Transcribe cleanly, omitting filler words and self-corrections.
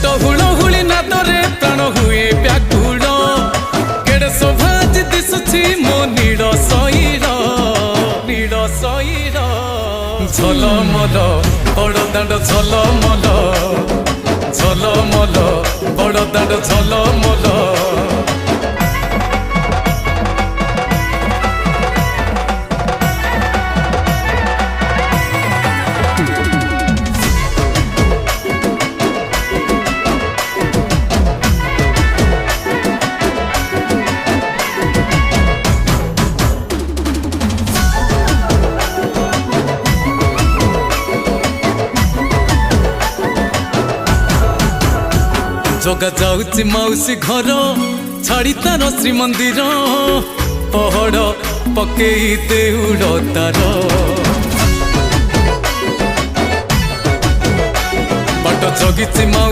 ओट हुलहुली नादरे प्राण हुए व्याकुल केड़े शोभाज दिशुछि मो नीड़ सईर झलमल बड़दाण्ड झलमल झलमल बड़दाण्ड झलमल जगा जाऊची मौसी घर छाड़ी तार श्रीमंदिर पहड़ पकई देउड़ तार बाट जगिची